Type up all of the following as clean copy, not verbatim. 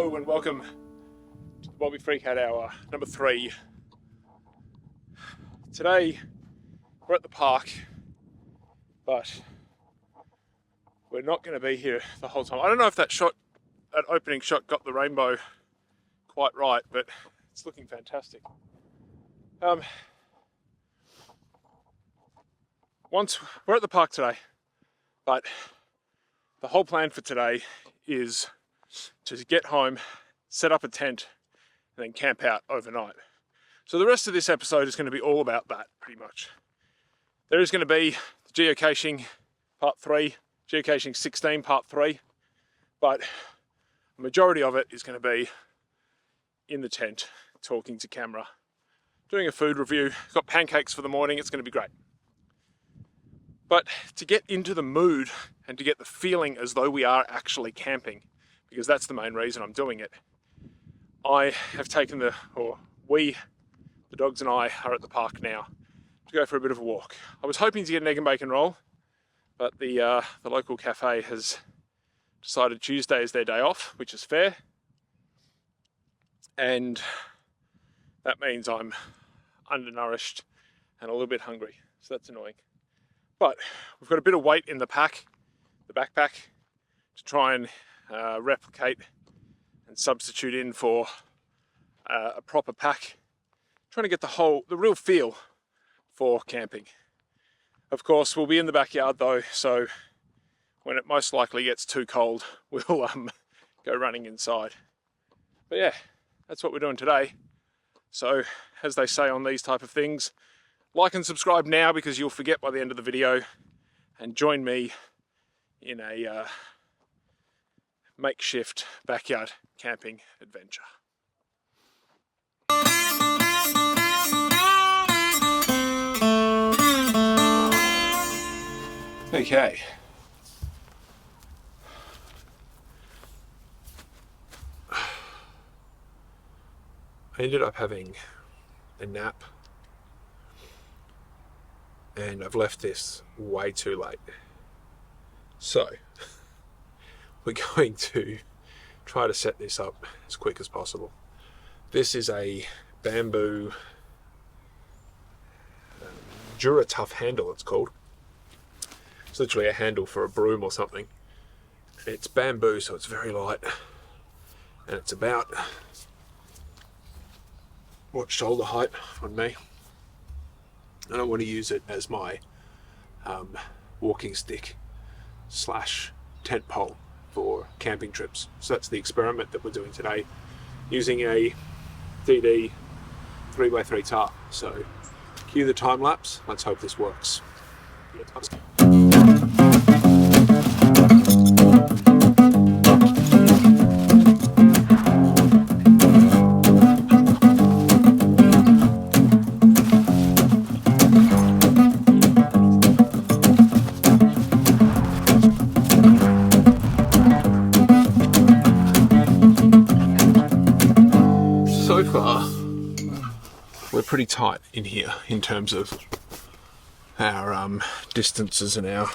Hello and welcome to the Bobby Freakout Hour number 3. Today we're at the park, but we're not going to be here the whole time. I don't know if that opening shot got the rainbow quite right, but it's looking fantastic. We're at the park today, but the whole plan for today is to get home, set up a tent, and then camp out overnight. So the rest of this episode is going to be all about that, pretty much. There is going to be the geocaching part 3, geocaching 16 part 3, but the majority of it is going to be in the tent, talking to camera, doing a food review. Got pancakes for the morning, it's going to be great. But to get into the mood and to get the feeling as though we are actually camping, because that's the main reason I'm doing it, I have taken the dogs and I are at the park now to go for a bit of a walk. I was hoping to get an egg and bacon roll, but the local cafe has decided Tuesday is their day off, which is fair. And that means I'm undernourished and a little bit hungry, so that's annoying. But we've got a bit of weight in the backpack, to try and replicate and substitute in for a proper pack, trying to get the real feel for camping. Of course, we'll be in the backyard though, so when it most likely gets too cold, we'll go running inside. But yeah, that's what we're doing today. So, as they say on these type of things, like and subscribe now because you'll forget by the end of the video, and join me in a makeshift backyard camping adventure. Okay. I ended up having a nap, and I've left this way too late. So we're going to try to set this up as quick as possible. This is a bamboo Dura Tough handle, it's called. It's literally a handle for a broom or something. It's bamboo, so it's very light, and it's about shoulder height on me. I don't want to use it as my walking stick / tent pole for camping trips. So that's the experiment that we're doing today, using a DD 3x3 tarp. So cue the time lapse. Let's hope this works. So far, we're pretty tight in here in terms of our distances and our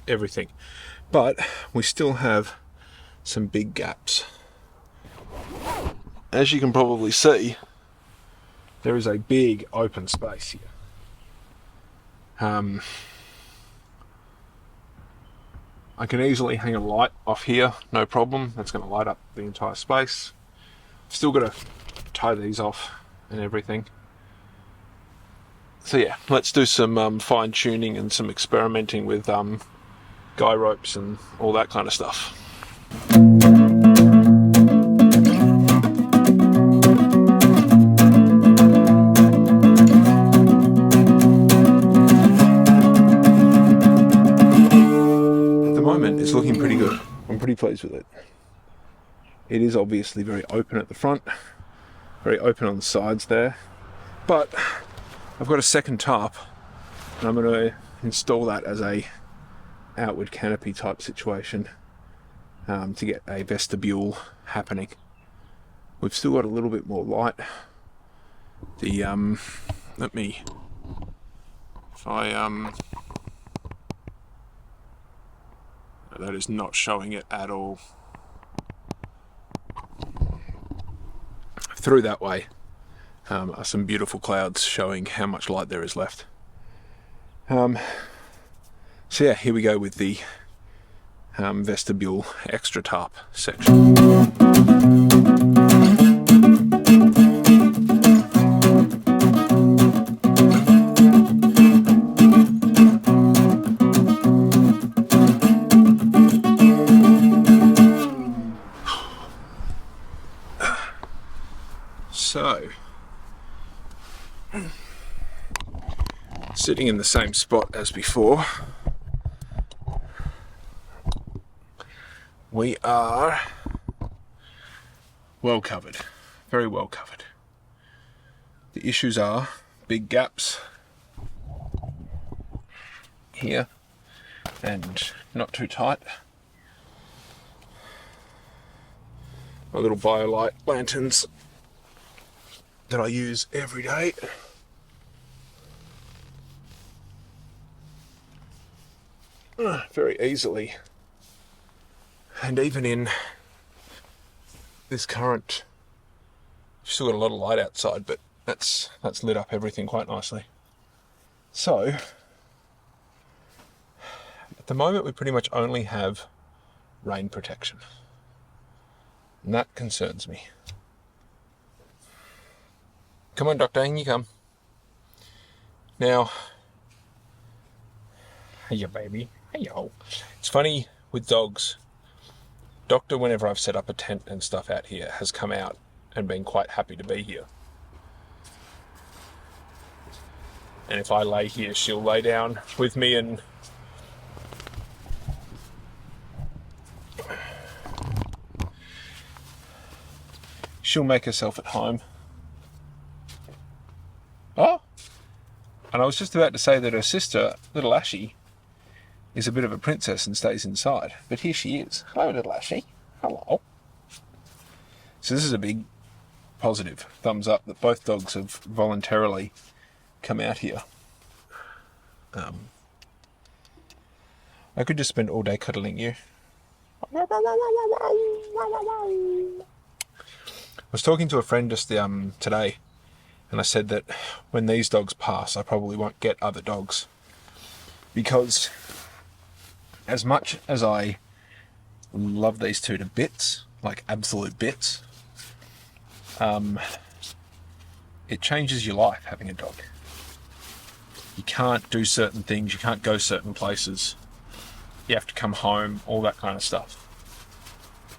everything, but we still have some big gaps. As you can probably see, there is a big open space here. I can easily hang a light off here, no problem. That's going to light up the entire space. Still got to tie these off and everything. So yeah, let's do some fine tuning and some experimenting with guy ropes and all that kind of stuff. At the moment, it's looking pretty good. I'm pretty pleased with it. It is obviously very open at the front, very open on the sides there, but I've got a second tarp and I'm going to install that as a outward canopy type situation to get a vestibule happening. We've still got a little bit more light. That is not showing it at all. through that way are some beautiful clouds showing how much light there is left. So yeah, here we go with the vestibule extra tarp section. So, sitting in the same spot as before, we are well covered, very well covered. The issues are big gaps here and not too tight. My little BioLite lanterns that I use every day. Very easily. And even in this current, still got a lot of light outside, but that's lit up everything quite nicely. So, at the moment we pretty much only have rain protection. And that concerns me. Come on, Doctor, in you come. Now, hiya, baby. Hiya. It's funny with dogs. Doctor, whenever I've set up a tent and stuff out here, has come out and been quite happy to be here. And if I lay here, she'll lay down with me and she'll make herself at home. Oh, and I was just about to say that her sister, little Ashie, is a bit of a princess and stays inside. But here she is. Hello, little Ashie. Hello. So this is a big positive thumbs up that both dogs have voluntarily come out here. I could just spend all day cuddling you. I was talking to a friend just today, and I said that when these dogs pass, I probably won't get other dogs. Because as much as I love these two to bits, like absolute bits, it changes your life having a dog. You can't do certain things, you can't go certain places, you have to come home, all that kind of stuff.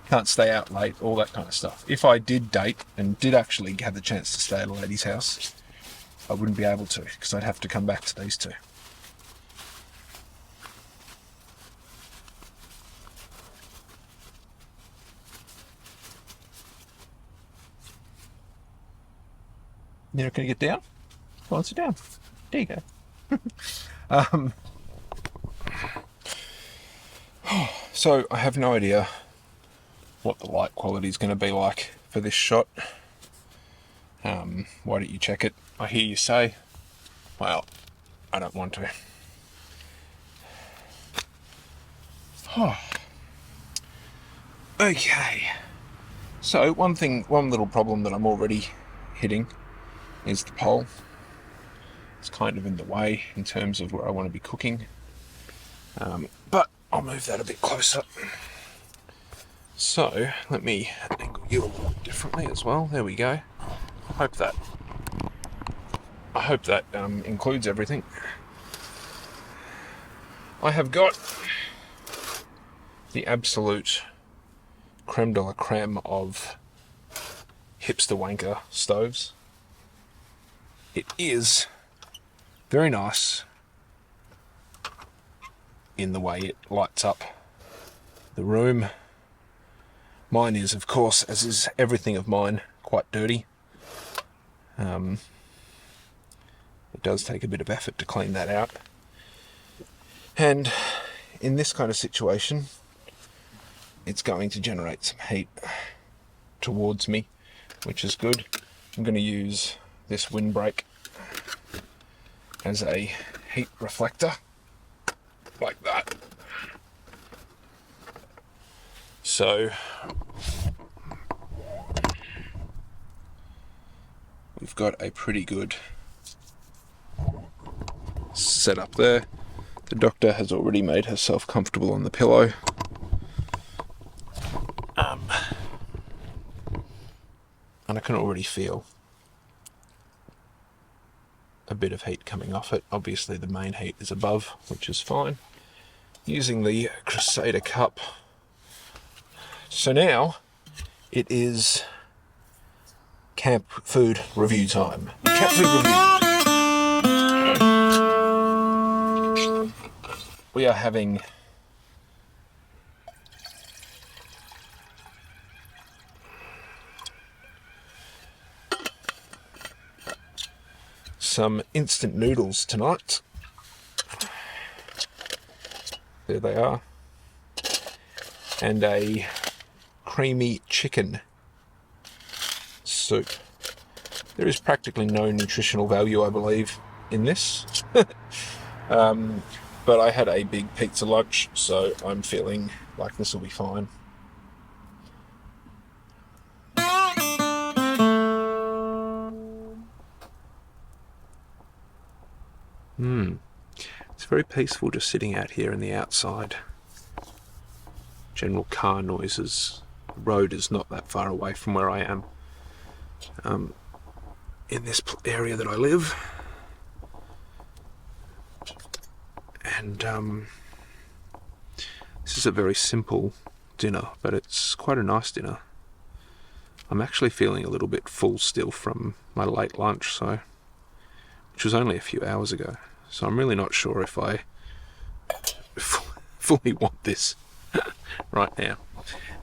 Can't stay out late, all that kind of stuff. If I did date and did actually have the chance to stay at a lady's house, I wouldn't be able to, because I'd have to come back to these two. You're not going to get down? Go on, sit down. There you go. So I have no idea what the light quality is going to be like for this shot. Why don't you check it? I hear you say. Well, I don't want to. Okay. So one little problem that I'm already hitting is the pole. It's kind of in the way in terms of where I want to be cooking. But I'll move that a bit closer. So let me angle you a little differently as well. There we go. I hope that includes everything. I have got the absolute creme de la creme of hipster wanker stoves. It is very nice in the way it lights up the room. Mine is, of course, as is everything of mine, quite dirty. It does take a bit of effort to clean that out. And in this kind of situation, it's going to generate some heat towards me, which is good. I'm going to use this windbreak as a heat reflector, like that. So got a pretty good setup there. The doctor has already made herself comfortable on the pillow. And I can already feel a bit of heat coming off it. Obviously the main heat is above, which is fine. Using the Crusader cup. So now it is camp food review time. Camp food review. We are having some instant noodles tonight. There they are. And a creamy chicken soup. There is practically no nutritional value, I believe, in this. But I had a big pizza lunch, so I'm feeling like this will be fine. It's very peaceful just sitting out here in the outside. General car noises. The road is not that far away from where I am. In this area that I live. And this is a very simple dinner, but it's quite a nice dinner. I'm actually feeling a little bit full still from my late lunch, which was only a few hours ago. So I'm really not sure if I fully want this right now.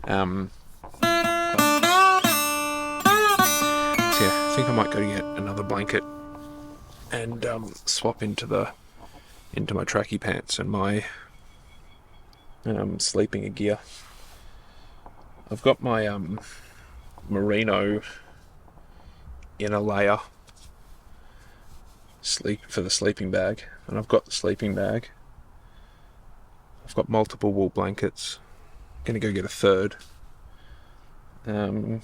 So yeah, I think I might go to get another blanket and swap into my tracky pants and my sleeping gear. I've got my merino inner layer for the sleeping bag, and I've got the sleeping bag. I've got multiple wool blankets. I'm gonna go get a third. Okay,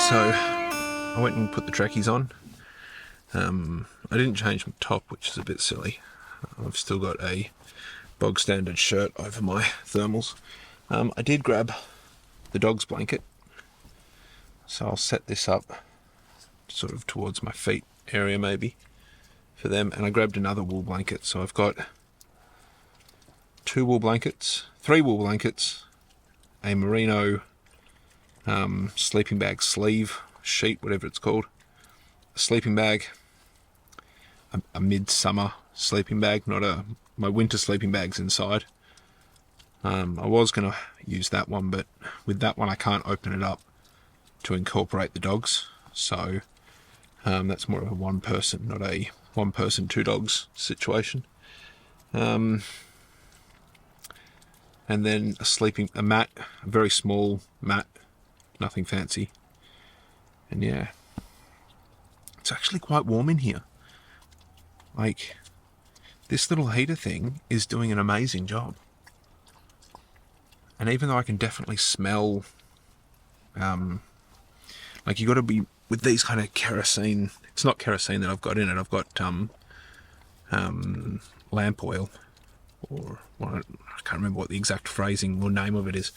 so I went and put the trackies on. I didn't change my top, which is a bit silly. I've still got a bog standard shirt over my thermals. I did grab the dog's blanket, so I'll set this up sort of towards my feet area maybe for them, and I grabbed another wool blanket, so I've got 3 wool blankets, a merino sleeping bag sleeve sheet, whatever it's called, a sleeping bag, a midsummer sleeping bag, my winter sleeping bag's inside. I was going to use that one, but with that one I can't open it up to incorporate the dogs, so that's more of a one person, not a one person, 2 dogs situation. And then a mat, a very small mat, nothing fancy. And yeah, it's actually quite warm in here. Like, this little heater thing is doing an amazing job. And even though I can definitely smell, like, you got to be with these kind of kerosene. It's not kerosene that I've got in it. I've got lamp oil, or I can't remember what the exact phrasing or name of it is.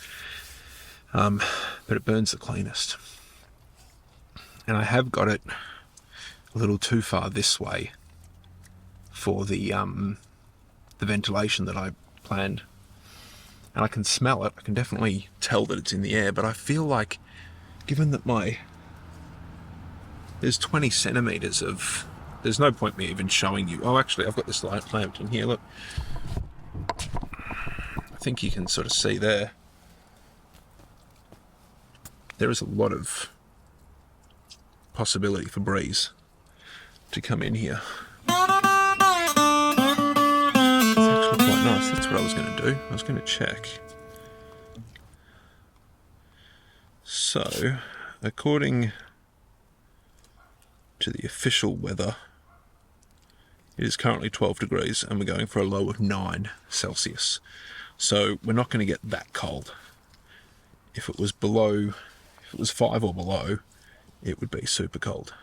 But it burns the cleanest. And I have got it a little too far this way for the ventilation that I planned. And I can smell it. I can definitely tell that it's in the air, but I feel like, given that there's 20 centimetres of... There's no point me even showing you. Oh, actually, I've got this light lamp in here, look. I think you can sort of see there. There is a lot of possibility for breeze to come in here. It's actually quite nice. That's what I was going to do. I was going to check. So, according to the official weather, it is currently 12 degrees and we're going for a low of 9 Celsius. So we're not going to get that cold. If it was below, If it was 5 or below, it would be super cold.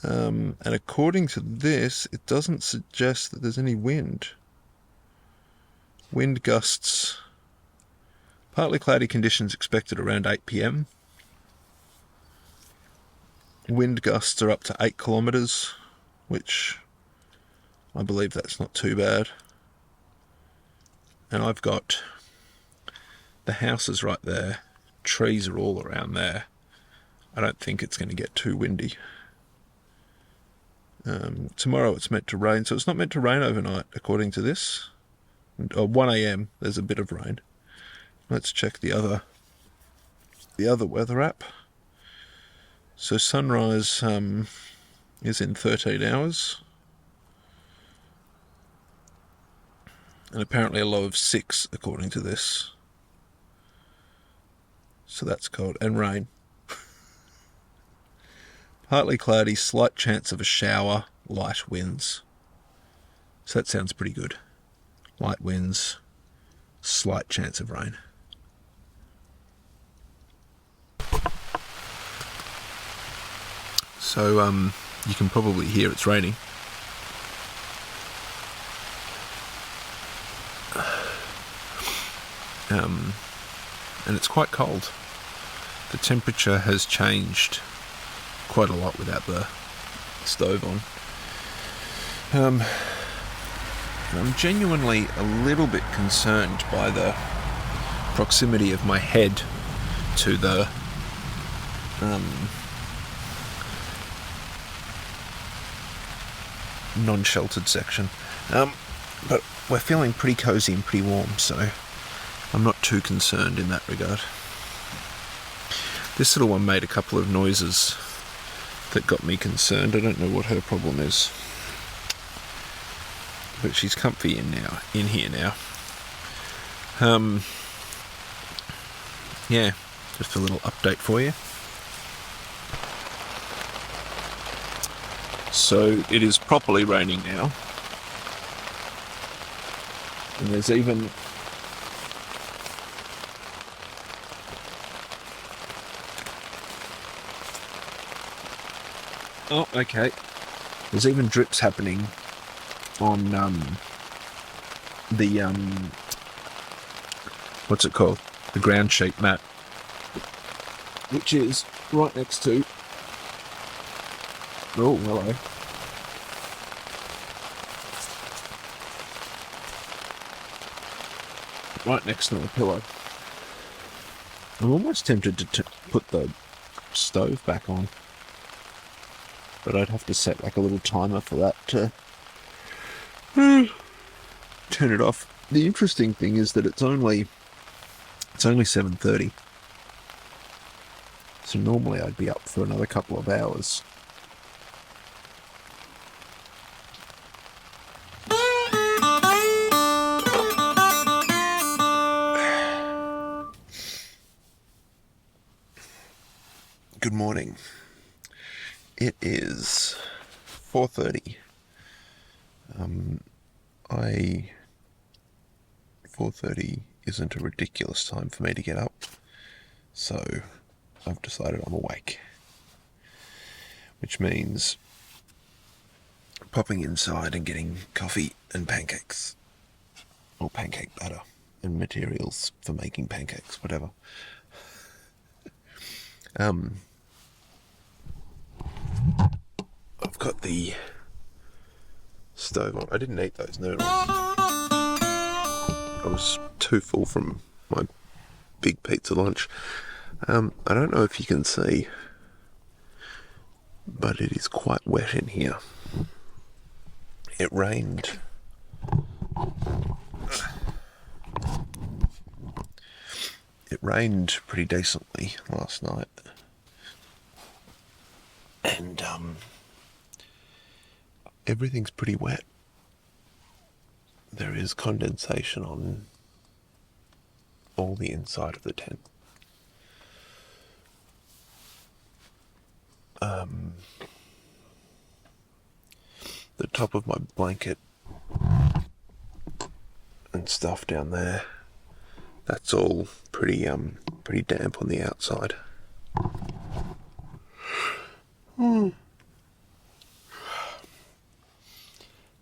And according to this, it doesn't suggest that there's any wind. Wind gusts, partly cloudy conditions expected around 8 p.m. Wind gusts are up to 8 kilometres, which I believe that's not too bad. And I've got the houses right there, trees are all around there. I don't think it's going to get too windy. Tomorrow it's meant to rain, so it's not meant to rain overnight, according to this. 1 a.m. there's a bit of rain. Let's check the other weather app. So sunrise is in 13 hours. And apparently a low of 6, according to this. So that's cold. And rain. Partly cloudy, slight chance of a shower, light winds. So that sounds pretty good. Light winds, slight chance of rain. So you can probably hear it's raining. And it's quite cold. The temperature has changed quite a lot without the stove on. I'm genuinely a little bit concerned by the proximity of my head to the non-sheltered section. But we're feeling pretty cozy and pretty warm, so I'm not too concerned in that regard. This little one made a couple of noises that got me concerned. I don't know what her problem is, but she's comfy in here now. Yeah, just a little update for you. So it is properly raining now, and there's even okay. There's even drips happening on the what's it called? The ground sheet mat, which is right next to. Oh, hello. Right next to the pillow. I'm almost tempted to put the stove back on, but I'd have to set like a little timer for that to turn it off. The interesting thing is that it's only 7:30, so normally I'd be up for another couple of hours. Good morning. It is 4:30. 4:30 isn't a ridiculous time for me to get up, so I've decided I'm awake, which means popping inside and getting coffee and pancakes, or pancake batter and materials for making pancakes, whatever. I've got the stove on. I didn't eat those noodles. I was too full from my big pizza lunch. I don't know if you can see, but it is quite wet in here. It rained. It rained pretty decently last night. And everything's pretty wet. There is condensation on all the inside of the tent. The top of my blanket and stuff down there, that's all pretty pretty damp on the outside.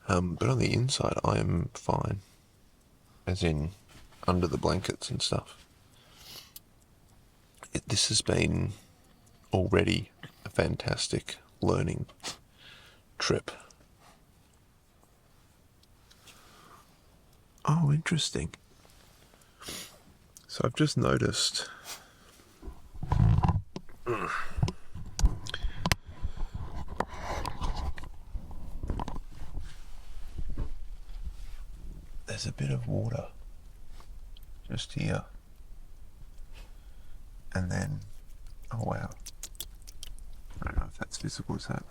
But on the inside I am fine, as in under the blankets and stuff. This has been already a fantastic learning trip. Oh, interesting. So I've just noticed there's a bit of water just here. And then, oh wow, I don't know if that's visible, is that?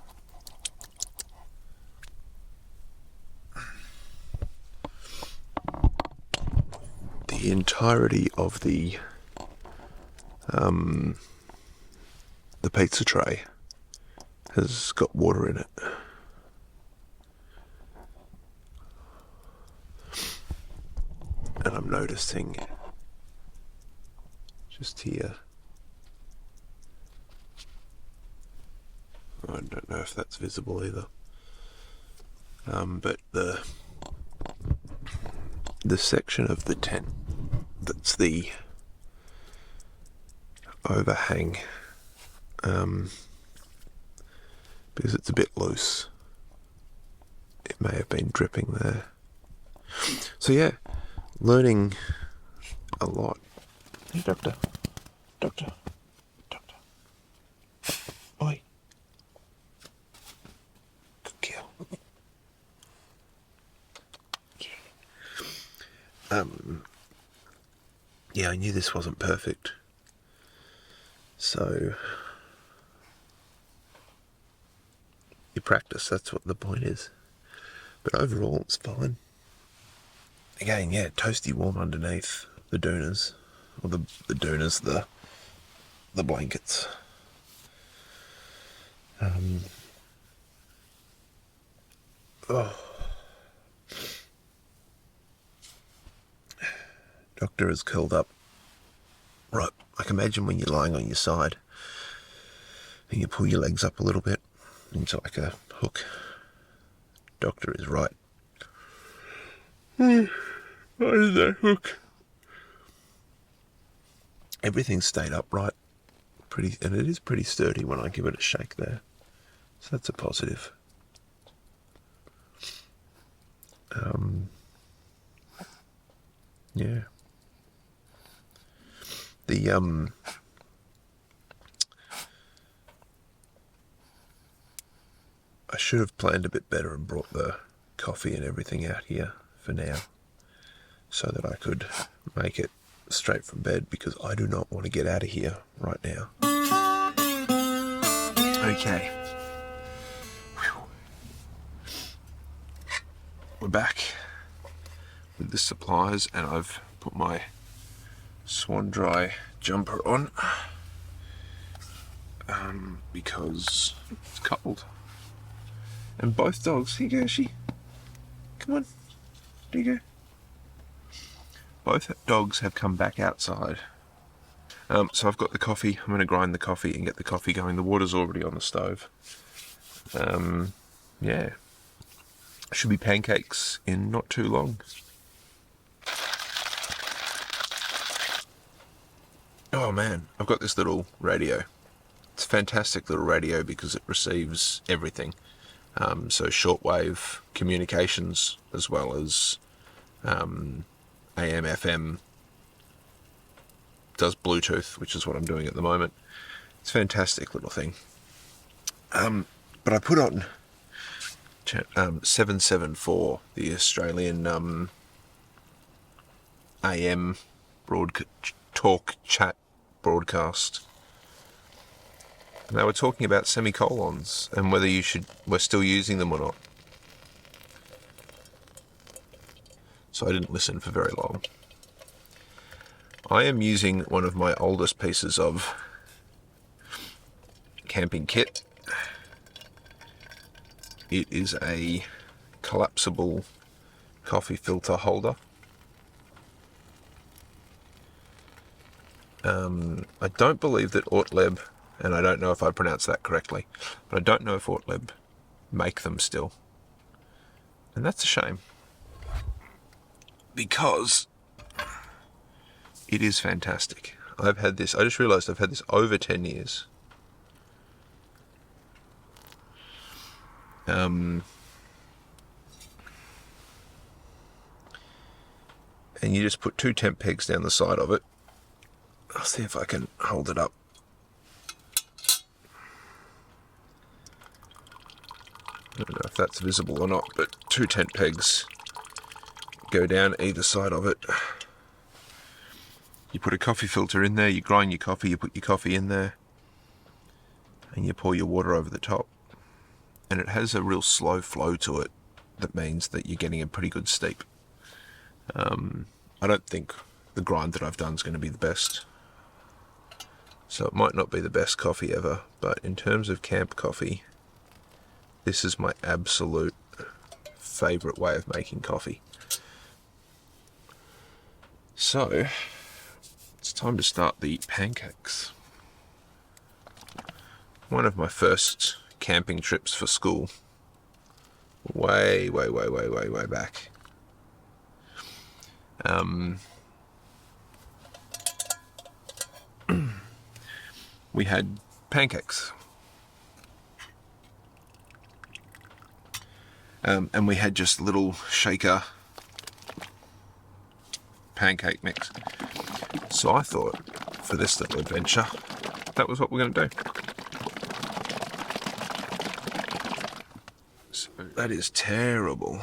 The entirety of the pizza tray has got water in it. And I'm noticing just here, I don't know if that's visible either, but the section of the tent that's the overhang, because it's a bit loose, it may have been dripping there. So yeah, learning a lot. Hey, doctor. Oi. Good girl. Yeah, I knew this wasn't perfect. So you practice, that's what the point is. But overall it's fine. Again, yeah, toasty warm underneath the doonas. Or the doonas, the blankets. Doctor is curled up. Right, like imagine when you're lying on your side and you pull your legs up a little bit into like a hook. Doctor is right. What is that hook? Everything stayed upright, and it is pretty sturdy when I give it a shake there. So that's a positive. Yeah. I should have planned a bit better and brought the coffee and everything out here for now, so that I could make it straight from bed, because I do not want to get out of here right now. Okay. Whew. We're back with the supplies, and I've put my Swan Dry jumper on because it's cold. And both dogs, here you go, she. Come on, there you go. Both dogs have come back outside. So I've got the coffee. I'm going to grind the coffee and get the coffee going. The water's already on the stove. Yeah. Should be pancakes in not too long. Oh man, I've got this little radio. It's a fantastic little radio because it receives everything. So shortwave communications, as well as AM, FM, does Bluetooth, which is what I'm doing at the moment. It's a fantastic little thing. But I put on 774, the Australian AM talk chat broadcast. And they were talking about semicolons and whether we're still using them or not. So I didn't listen for very long. I am using one of my oldest pieces of camping kit. It is a collapsible coffee filter holder. I don't believe that Ortleb, and I don't know if I pronounced that correctly, but I don't know if Ortleb make them still. And that's a shame. Because it is fantastic. I've had this, I just realised I've had this over 10 years. And you just put 2 temp pegs down the side of it. I'll see if I can hold it up. I don't know if that's visible or not, but 2 tent pegs go down either side of it. You put a coffee filter in there, you grind your coffee, you put your coffee in there, and you pour your water over the top. And it has a real slow flow to it that means that you're getting a pretty good steep. I don't think the grind that I've done is going to be the best. So it might not be the best coffee ever, but in terms of camp coffee, this is my absolute favourite way of making coffee. So, it's time to start the pancakes. One of my first camping trips for school, way back. We had pancakes. And we had just little shaker pancake mix. So I thought, for this little adventure, that was what we're going to do. So that is terrible.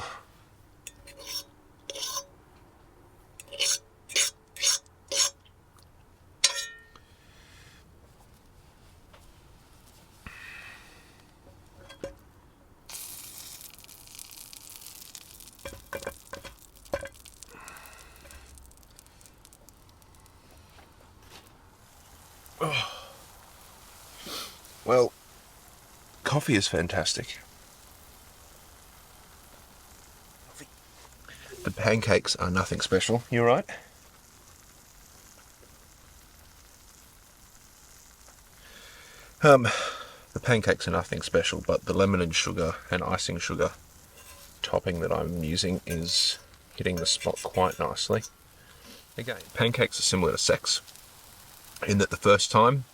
Well, coffee is fantastic. The pancakes are nothing special, you're right. The pancakes are nothing special, but the lemon and sugar and icing sugar topping that I'm using is hitting the spot quite nicely. Again, pancakes are similar to sex, in that the first time,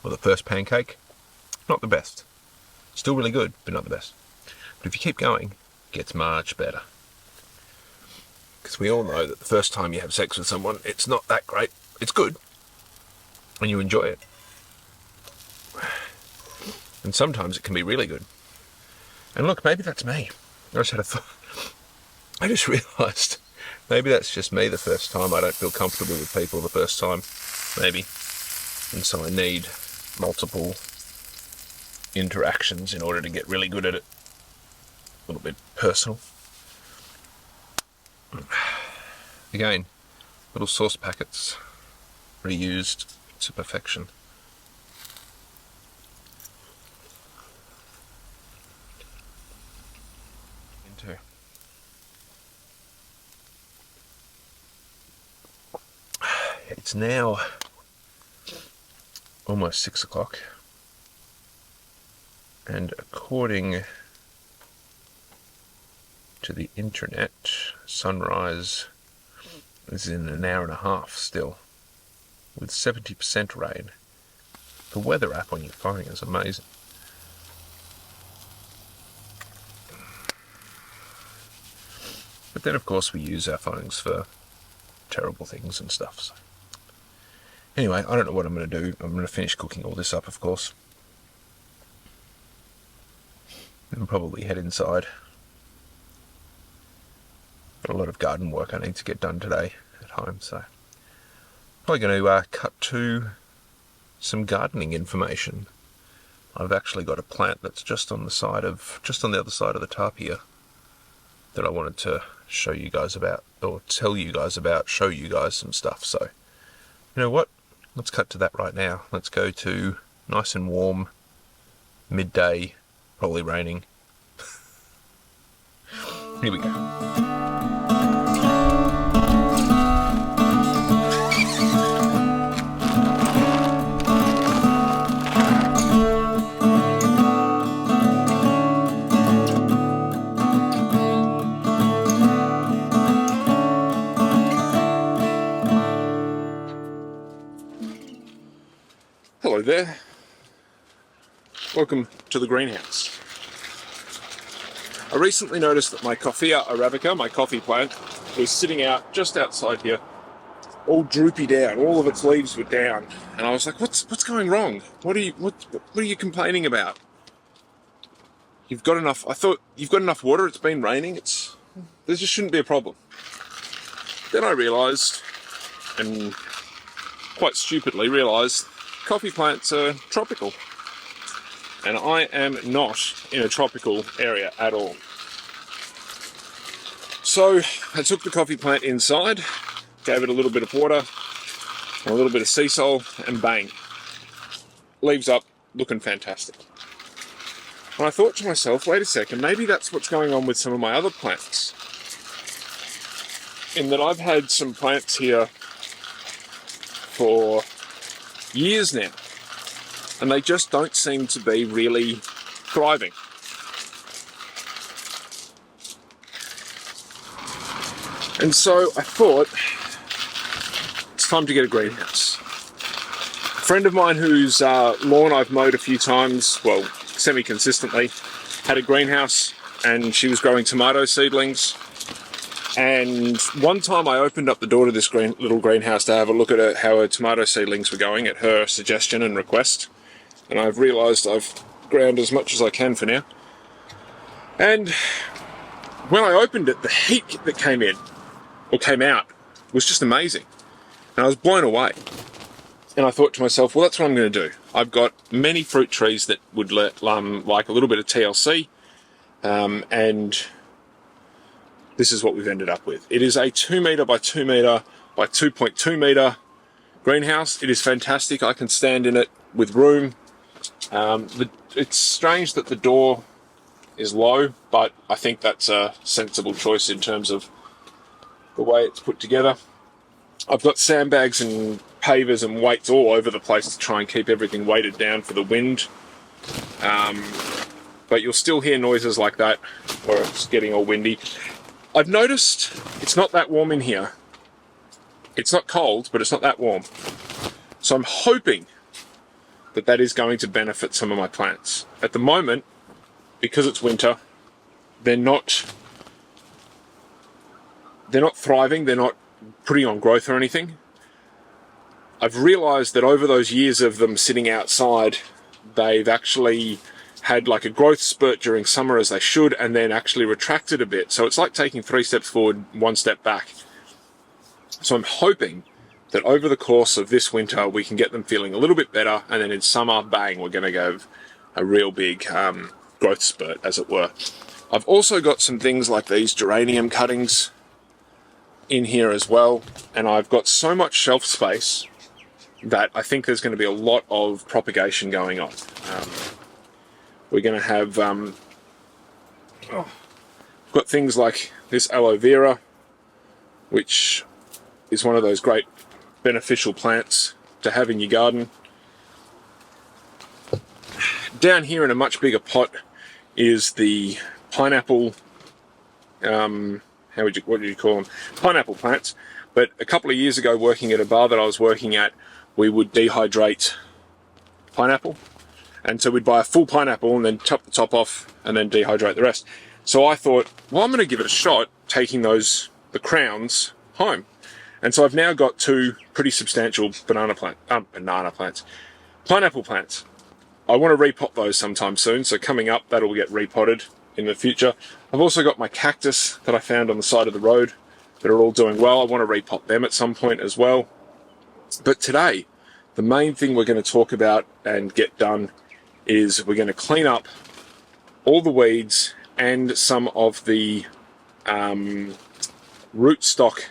or the first pancake, not the best. Still really good, but not the best. But if you keep going, it gets much better. Because we all know that the first time you have sex with someone, it's not that great. It's good, and you enjoy it. And sometimes it can be really good. And look, maybe that's me. I just had a thought. I just realised maybe that's just me the first time. I don't feel comfortable with people the first time, maybe. And so I need multiple interactions in order to get really good at it. A little bit personal. Again, little sauce packets reused to perfection. Into it's now almost 6 o'clock, and according to the internet, sunrise is in an hour and a half still, with 70% rain. The weather app on your phone is amazing. But then of course we use our phones for terrible things and stuff. So. Anyway, I don't know what I'm going to do. I'm going to finish cooking all this up, of course. And probably head inside. Got a lot of garden work I need to get done today at home, so probably going to cut to some gardening information. I've actually got a plant that's just on the other side of the tapia that I wanted to show you guys about, or tell you guys about, show you guys some stuff. So, you know what? Let's cut to that right now. Let's go to nice and warm, midday, probably raining. Here we go. there. Welcome to the greenhouse. I recently noticed that my Coffea arabica, my coffee plant, was sitting out just outside here, all droopy down. All of its leaves were down, and I was like, "What's going wrong? What are you complaining about? You've got enough. I thought you've got enough water. It's been raining. There just shouldn't be a problem." Then I realised, and quite stupidly realised, coffee plants are tropical. And I am not in a tropical area at all. So I took the coffee plant inside, gave it a little bit of water, and a little bit of sea salt, and bang. Leaves up, looking fantastic. And I thought to myself, wait a second, maybe that's what's going on with some of my other plants. In that I've had some plants here for years now, and they just don't seem to be really thriving. And so I thought, it's time to get a greenhouse. A friend of mine whose lawn I've mowed a few times, well, semi-consistently, had a greenhouse, and she was growing tomato seedlings. And one time I opened up the door to this little greenhouse to have a look at how her tomato seedlings were going, at her suggestion and request. And I've realised I've ground as much as I can for now. And when I opened it, the heat that came out, was just amazing. And I was blown away. And I thought to myself, well, that's what I'm going to do. I've got many fruit trees that would like a little bit of TLC, and this is what we've ended up with. It is a 2 metre by 2 metre by 2.2 metre greenhouse. It is fantastic. I can stand in it with room. It's strange that the door is low, but I think that's a sensible choice in terms of the way it's put together. I've got sandbags and pavers and weights all over the place to try and keep everything weighted down for the wind. But you'll still hear noises like that, or it's getting all windy. I've noticed it's not that warm in here. It's not cold, but it's not that warm. So I'm hoping that is going to benefit some of my plants. At the moment, because it's winter, they're not thriving, they're not putting on growth or anything. I've realised that over those years of them sitting outside, they've actually had like a growth spurt during summer, as they should, and then actually retracted a bit. So it's like taking 3 steps forward, 1 step back. So I'm hoping that over the course of this winter we can get them feeling a little bit better, and then in summer, bang, we're going to have a real big growth spurt, as it were. I've also got some things like these geranium cuttings in here as well, and I've got so much shelf space that I think there's going to be a lot of propagation going on. We're going to have got things like this aloe vera, which is one of those great beneficial plants to have in your garden. Down here in a much bigger pot is the pineapple, what do you call them? Pineapple plants. But a couple of years ago, working at a bar that I was working at, we would dehydrate pineapple. And so we'd buy a full pineapple and then chop the top off and then dehydrate the rest. So I thought, well, I'm going to give it a shot, taking the crowns home. And so I've now got 2 pretty substantial pineapple plants. I want to repot those sometime soon, so coming up, that'll get repotted in the future. I've also got my cactus that I found on the side of the road that are all doing well. I want to repot them at some point as well. But today, the main thing we're going to talk about and get done is we're going to clean up all the weeds and some of the rootstock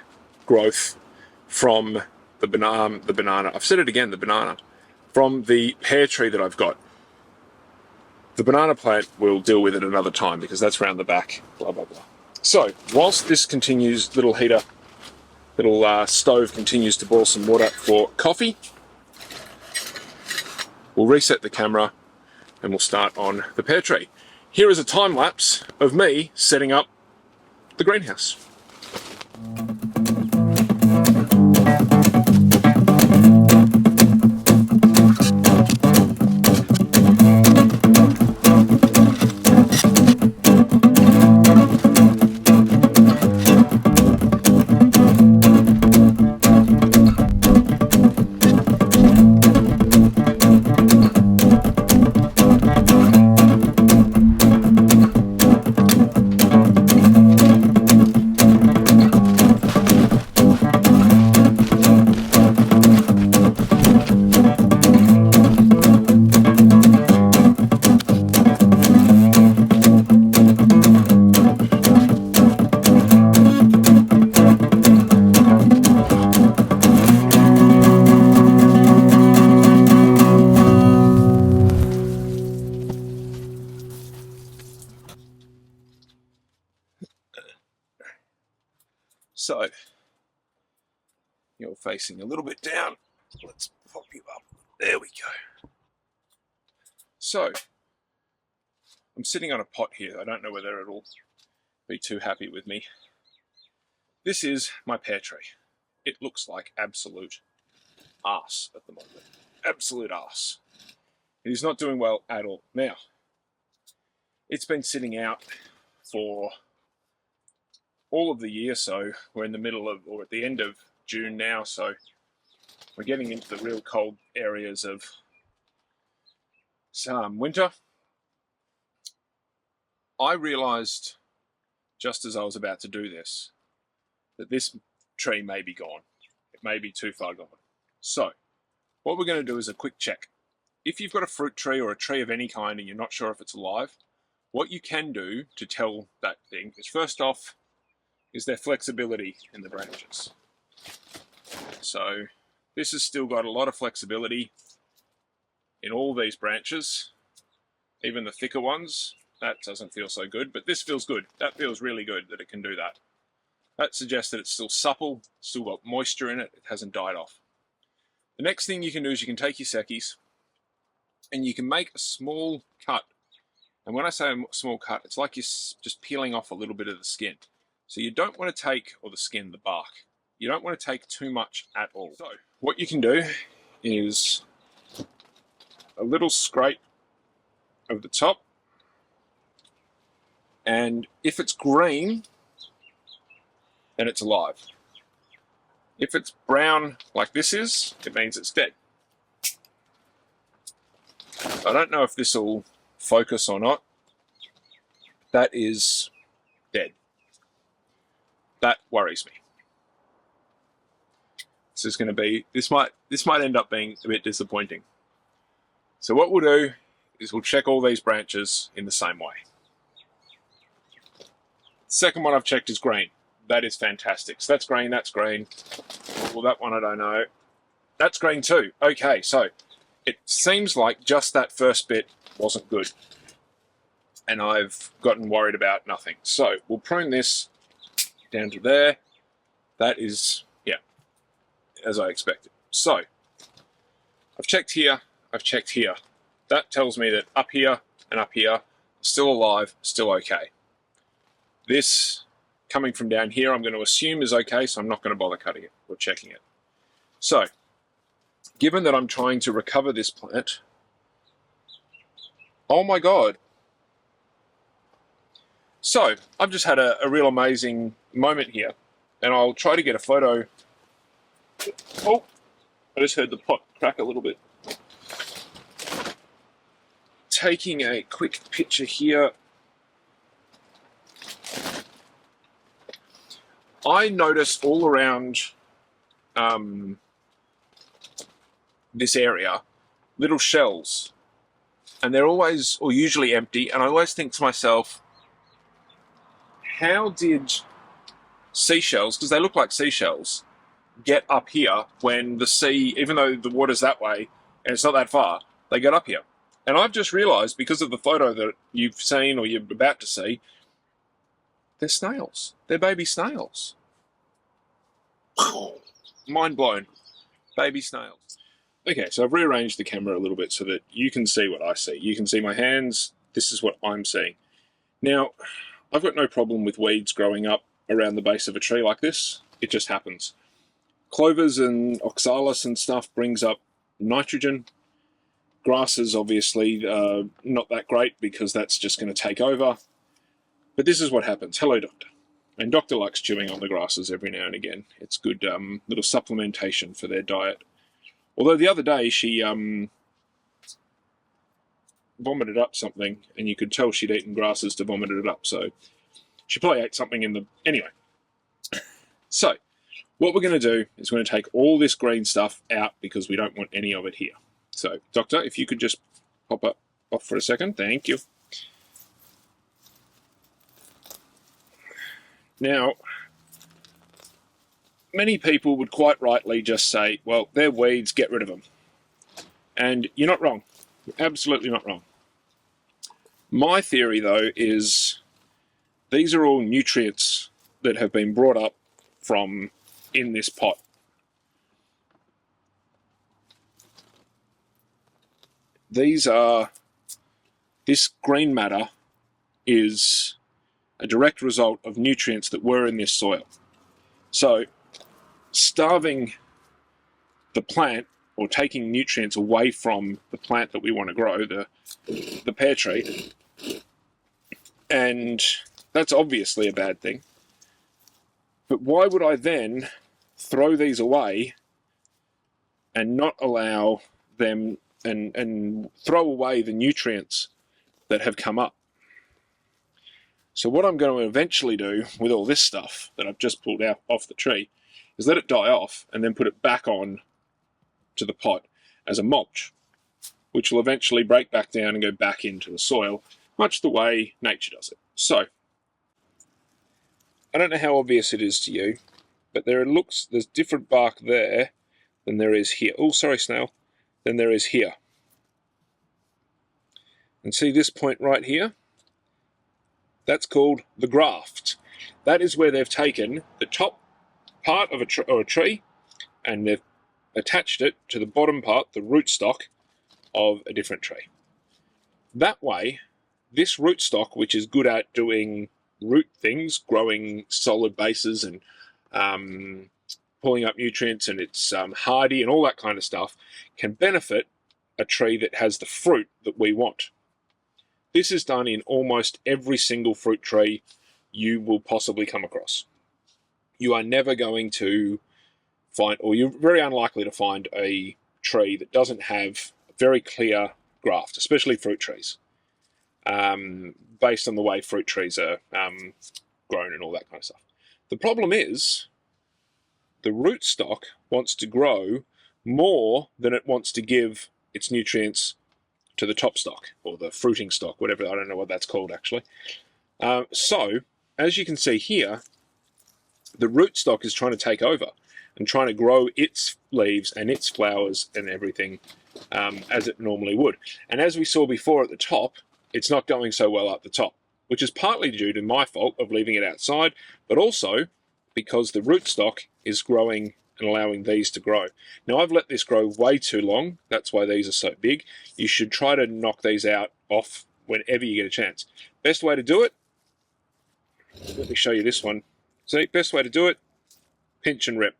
growth from the banana. I've said it again, the banana. From the pear tree that I've got. The banana plant, we'll deal with it another time because that's round the back, blah, blah, blah. So, whilst this continues, little stove continues to boil some water for coffee, we'll reset the camera and we'll start on the pear tree. Here is a time lapse of me setting up the greenhouse. You're facing a little bit down. Let's pop you up. There we go. So, I'm sitting on a pot here. I don't know whether it'll be too happy with me. This is my pear tree. It looks like absolute arse at the moment. Absolute arse. It is not doing well at all. Now, it's been sitting out for all of the year, so we're in the middle of, or at the end of June now, so we're getting into the real cold areas of some winter. I realised just as I was about to do this that this tree may be gone. It may be too far gone. So what we're going to do is a quick check. If you've got a fruit tree or a tree of any kind and you're not sure if it's alive, what you can do to tell that thing is, first off, is their flexibility in the branches. So this has still got a lot of flexibility in all these branches, even the thicker ones. That doesn't feel so good, but this feels good. That feels really good that it can do that. That suggests that it's still supple, still got moisture in it, it hasn't died off. The next thing you can do is you can take your secchies and you can make a small cut. And when I say a small cut, it's like you're just peeling off a little bit of the skin. So you don't want to take, or the skin, the bark, you don't want to take too much at all. So what you can do is a little scrape over the top, and if it's green, then it's alive. If it's brown like this is, it means it's dead. I don't know if this will focus or not. That is dead. That worries me. This is going to be, this might end up being a bit disappointing. So what we'll do is we'll check all these branches in the same way. The second one I've checked is green. That is fantastic. So that's green, that's green. Well, that one I don't know. That's green too. Okay, so it seems like just that first bit wasn't good. And I've gotten worried about nothing. So we'll prune this down to there. That is, yeah, as I expected. So I've checked here, I've checked here. That tells me that up here and up here, still alive, still okay. This coming from down here, I'm going to assume is okay, so I'm not going to bother cutting it or checking it. So, given that I'm trying to recover this plant, oh my God. So, I've just had a real amazing moment here, and I'll try to get a photo. Oh, I just heard the pot crack a little bit. Taking a quick picture here. I noticed all around this area little shells, and they're always, or usually empty, and I always think to myself, how did seashells, because they look like seashells, get up here when the sea, even though the water's that way and it's not that far, they get up here? And I've just realised, because of the photo that you've seen or you're about to see, they're snails. They're baby snails. Mind blown. Baby snails. Okay, so I've rearranged the camera a little bit so that you can see what I see. You can see my hands. This is what I'm seeing. Now, I've got no problem with weeds growing up around the base of a tree like this. It just happens. Clovers and oxalis and stuff brings up nitrogen. Grasses, obviously, not that great because that's just going to take over. But this is what happens. Hello, Doctor. And Doctor likes chewing on the grasses every now and again. It's good little supplementation for their diet. Although the other day she vomited up something, and you could tell she'd eaten grasses to vomit it up. So she probably ate something in the... Anyway. So what we're going to do is we're going to take all this green stuff out because we don't want any of it here. So, Doctor, if you could just pop up off for a second. Thank you. Now, many people would quite rightly just say, well, they're weeds, get rid of them. And you're not wrong. You're absolutely not wrong. My theory, though, is these are all nutrients that have been brought up from in this pot. this green matter is a direct result of nutrients that were in this soil. So starving the plant or taking nutrients away from the plant that we want to grow, the pear tree, and that's obviously a bad thing. But why would I then throw these away and not allow them and throw away the nutrients that have come up? So what I'm going to eventually do with all this stuff that I've just pulled out off the tree is let it die off and then put it back on to the pot as a mulch, which will eventually break back down and go back into the soil, much the way nature does it. So, I don't know how obvious it is to you, but there's different bark there than there is here. Oh, sorry, snail. Than there is here. And see this point right here? That's called the graft. That is where they've taken the top part of a tree and they've attached it to the bottom part, the rootstock of a different tree. That way, this rootstock, which is good at doing root things, growing solid bases and pulling up nutrients, and it's hardy and all that kind of stuff, can benefit a tree that has the fruit that we want. This is done in almost every single fruit tree you will possibly come across. You are never going to find, or you're very unlikely to find, a tree that doesn't have a very clear graft, especially fruit trees, based on the way fruit trees are grown and all that kind of stuff. The problem is the rootstock wants to grow more than it wants to give its nutrients to the top stock, or the fruiting stock, whatever, I don't know what that's called actually. So, as you can see here, the rootstock is trying to take over and trying to grow its leaves and its flowers and everything as it normally would. And as we saw before at the top, it's not going so well up the top, which is partly due to my fault of leaving it outside, but also because the rootstock is growing and allowing these to grow. Now I've let this grow way too long, that's why these are so big. You should try to knock these out off whenever you get a chance. Best way to do it, let me show you this one. See, best way to do it, pinch and rip.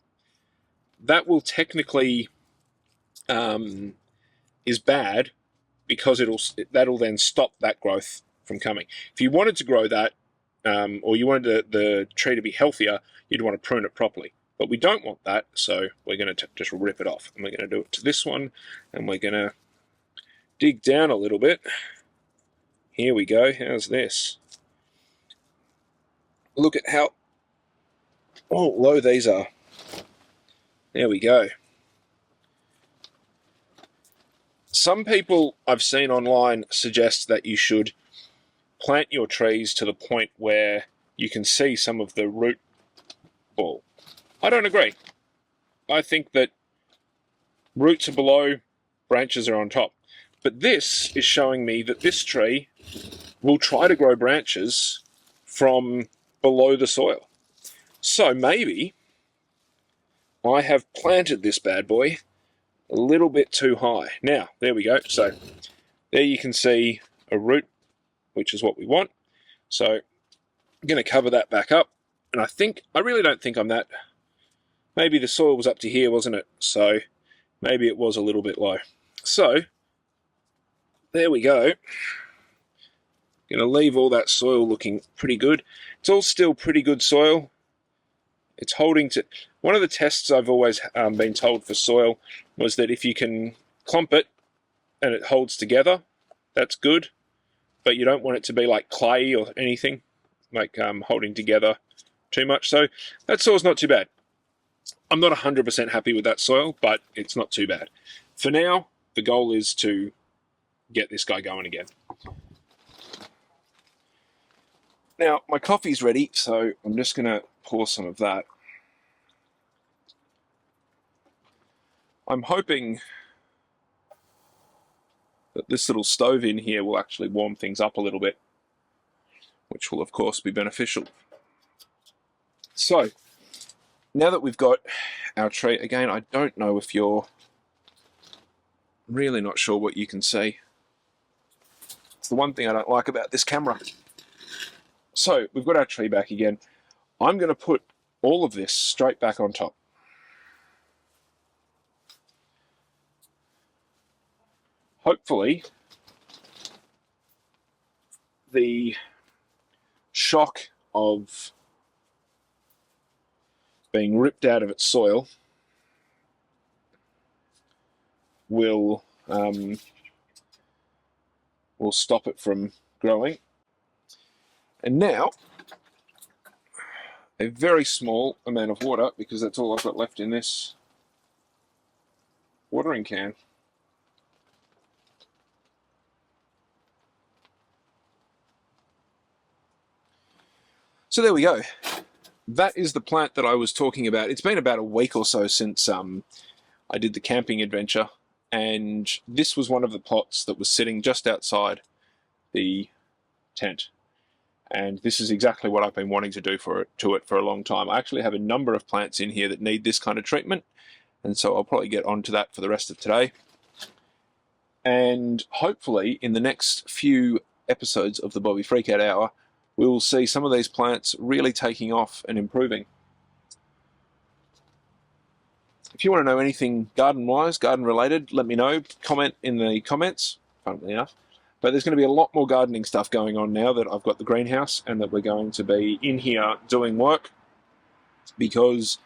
That will technically is bad because that'll then stop that growth from coming. If you wanted to grow that, or you wanted the tree to be healthier, you'd want to prune it properly. But we don't want that, so we're going to just rip it off. And we're going to do it to this one, and we're going to dig down a little bit. Here we go. How's this? Look at how low these are. There we go. Some people I've seen online suggest that you should plant your trees to the point where you can see some of the root ball. I don't agree. I think that roots are below, branches are on top. But this is showing me that this tree will try to grow branches from below the soil. So maybe I have planted this bad boy a little bit too high. Now, there we go. So there you can see a root, which is what we want. So I'm going to cover that back up. And I really don't think I'm that. Maybe the soil was up to here, wasn't it? So maybe it was a little bit low. So there we go. Going to leave all that soil looking pretty good. It's all still pretty good soil. It's holding to... One of the tests I've always been told for soil was that if you can clump it and it holds together, that's good. But you don't want it to be like clay or anything, like holding together too much. So that soil's not too bad. I'm not 100% happy with that soil, but it's not too bad. For now, the goal is to get this guy going again. Now, my coffee's ready, so I'm just going to pour some of that. I'm hoping that this little stove in here will actually warm things up a little bit, which will, of course, be beneficial. So, now that we've got our tree, again, I don't know if you're really not sure what you can see. It's the one thing I don't like about this camera. So we've got our tree back again. I'm going to put all of this straight back on top. Hopefully, the shock of being ripped out of its soil will stop it from growing. And now, a very small amount of water, because that's all I've got left in this watering can. So there we go. That is the plant that I was talking about. It's been about a week or so since I did the camping adventure, and this was one of the pots that was sitting just outside the tent. And this is exactly what I've been wanting to do to it for a long time. I actually have a number of plants in here that need this kind of treatment, and so I'll probably get onto that for the rest of today. And hopefully in the next few episodes of the Bobby Freakout Hour, we will see some of these plants really taking off and improving. If you want to know anything garden-wise, garden-related, let me know. Comment in the comments, funnily enough. But there's going to be a lot more gardening stuff going on now that I've got the greenhouse and that we're going to be in here doing work, because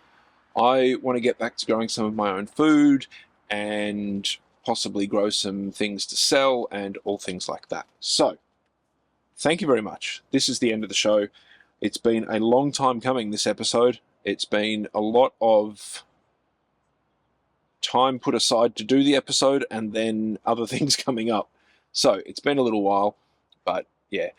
I want to get back to growing some of my own food and possibly grow some things to sell and all things like that. So, thank you very much. This is the end of the show. It's been a long time coming, this episode. It's been a lot of time put aside to do the episode and then other things coming up. So it's been a little while, but yeah.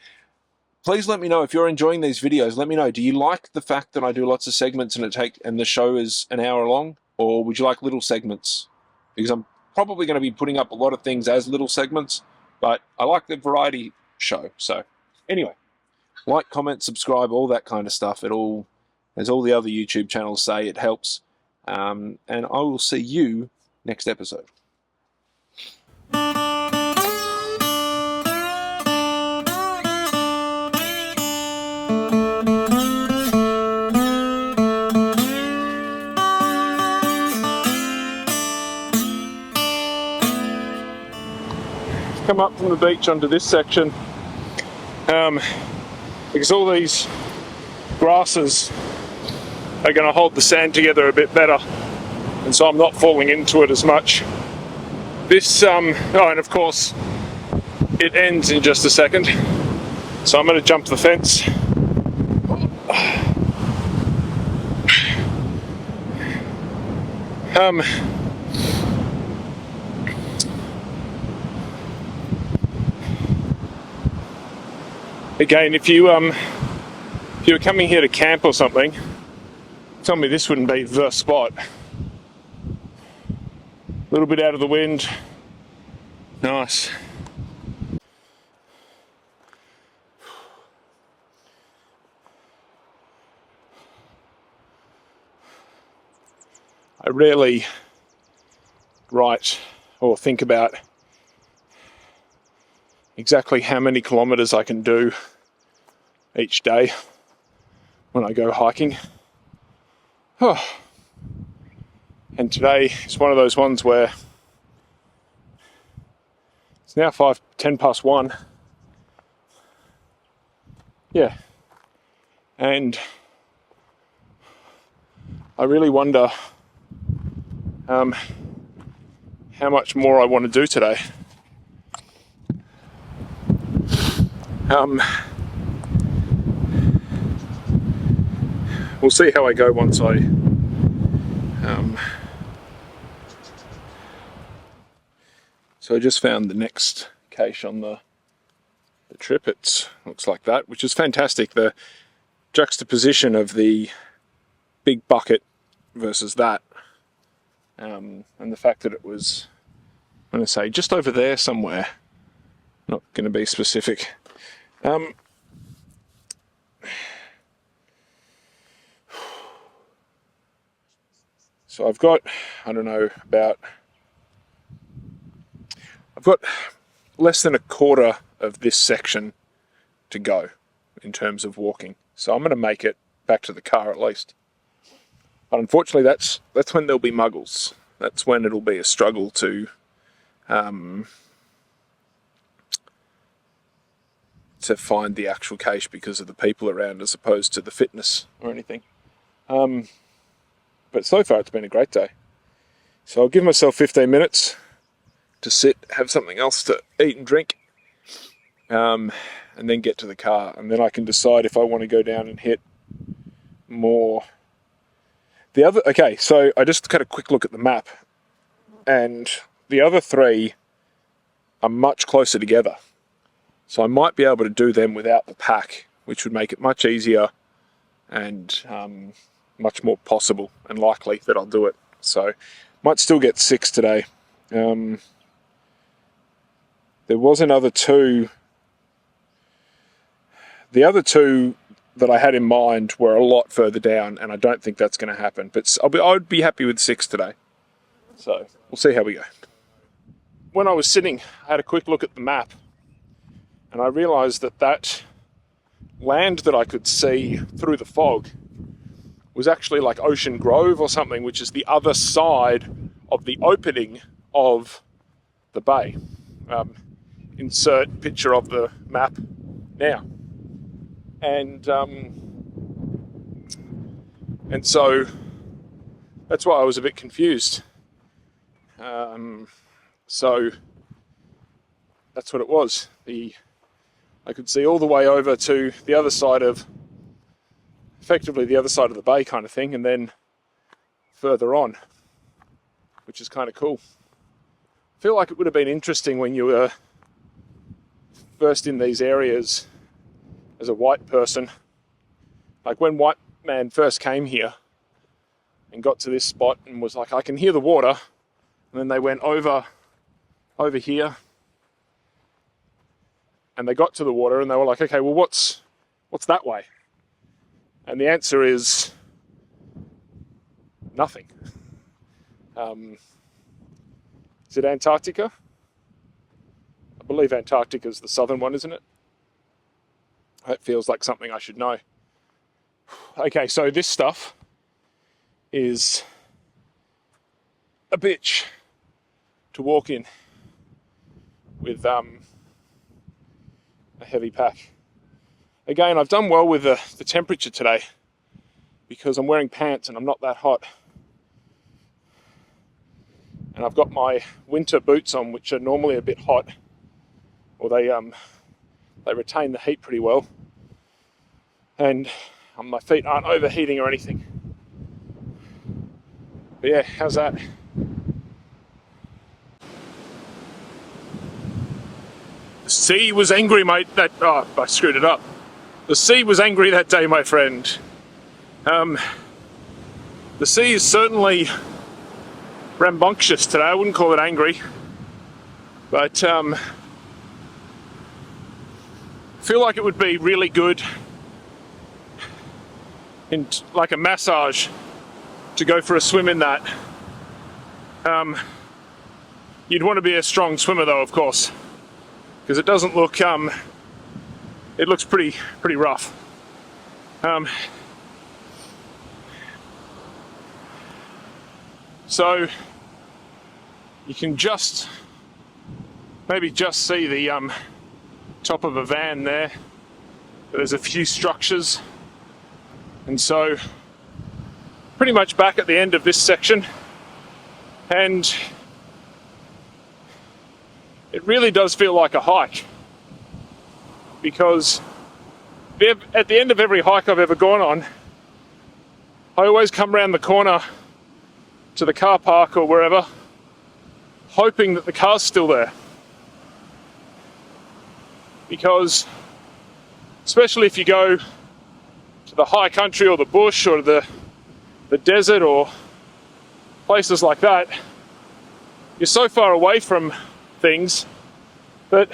Please let me know if you're enjoying these videos. Let me know. Do you like the fact that I do lots of segments and the show is an hour long, or would you like little segments? Because I'm probably going to be putting up a lot of things as little segments, but I like the variety show. So anyway, like, comment, subscribe, all that kind of stuff. It all, as all the other YouTube channels say, it helps. And I will see you next episode. Come up from the beach onto this section because all these grasses are going to hold the sand together a bit better, and so I'm not falling into it as much. This oh, and of course it ends in just a second, so I'm going to jump the fence. Again, if you were coming here to camp or something, tell me this wouldn't be the spot. A little bit out of the wind. Nice. I rarely write or think about exactly how many kilometers I can do each day when I go hiking. Oh. And today is one of those ones where it's now 10 past 1. Yeah. And I really wonder how much more I want to do today. We'll see how I go once I so I just found the next cache on the trip. It looks like that, which is fantastic. The juxtaposition of the big bucket versus that, and the fact that it was, I'm going to say, just over there somewhere. Not going to be specific. So I've got, I don't know, I've got less than a quarter of this section to go in terms of walking. So I'm going to make it back to the car at least. But unfortunately, that's when there'll be muggles. That's when it'll be a struggle to find the actual cache because of the people around as opposed to the fitness or anything. But so far it's been a great day. So I'll give myself 15 minutes to sit, have something else to eat and drink, and then get to the car. And then I can decide if I want to go down and hit more. Okay, so I just had a quick look at the map, and the other three are much closer together. So I might be able to do them without the pack, which would make it much easier and much more possible and likely that I'll do it. So might still get 6 today. There was another 2. The other 2 that I had in mind were a lot further down, and I don't think that's going to happen. But I'd be happy with 6 today. So we'll see how we go. When I was sitting, I had a quick look at the map, and I realised that land that I could see through the fog was actually like Ocean Grove or something, which is the other side of the opening of the bay. Insert picture of the map now. And so that's why I was a bit confused. So that's what it was. I could see all the way over to the other side of, effectively the other side of the bay kind of thing, and then further on, which is kind of cool. I feel like it would have been interesting when you were first in these areas as a white person, like when white man first came here and got to this spot and was like, I can hear the water, and then they went over here and they got to the water and they were like, okay, well what's that way? And the answer is nothing. Is it Antarctica? I believe Antarctica is the southern one, isn't it? That feels like something I should know. Okay, so this stuff is a bitch to walk in with a heavy pack. Again, I've done well with the temperature today because I'm wearing pants and I'm not that hot. And I've got my winter boots on, which are normally a bit hot, or they retain the heat pretty well. And my feet aren't overheating or anything. But yeah, how's that? The sea was angry, mate. I screwed it up. The sea was angry that day, my friend. The sea is certainly rambunctious today. I wouldn't call it angry, but I feel like it would be really good in like a massage to go for a swim in that. You'd want to be a strong swimmer though, of course, because it doesn't look it looks pretty rough. So you can maybe just see the top of a van there. There's a few structures, and so pretty much back at the end of this section, and it really does feel like a hike, because at the end of every hike I've ever gone on, I always come around the corner to the car park or wherever, hoping that the car's still there. Because especially if you go to the high country or the bush or the desert or places like that, you're so far away from things that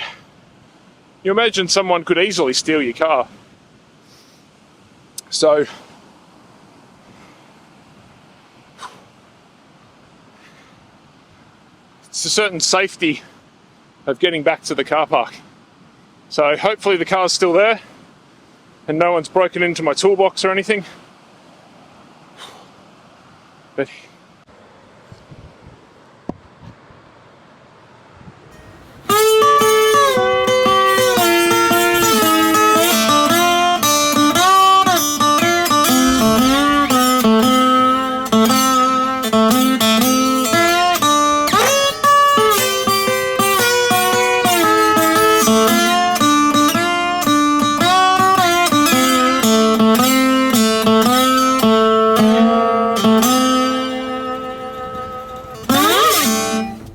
you imagine someone could easily steal your car. So it's a certain safety of getting back to the car park. So hopefully the car's still there and no one's broken into my toolbox or anything. But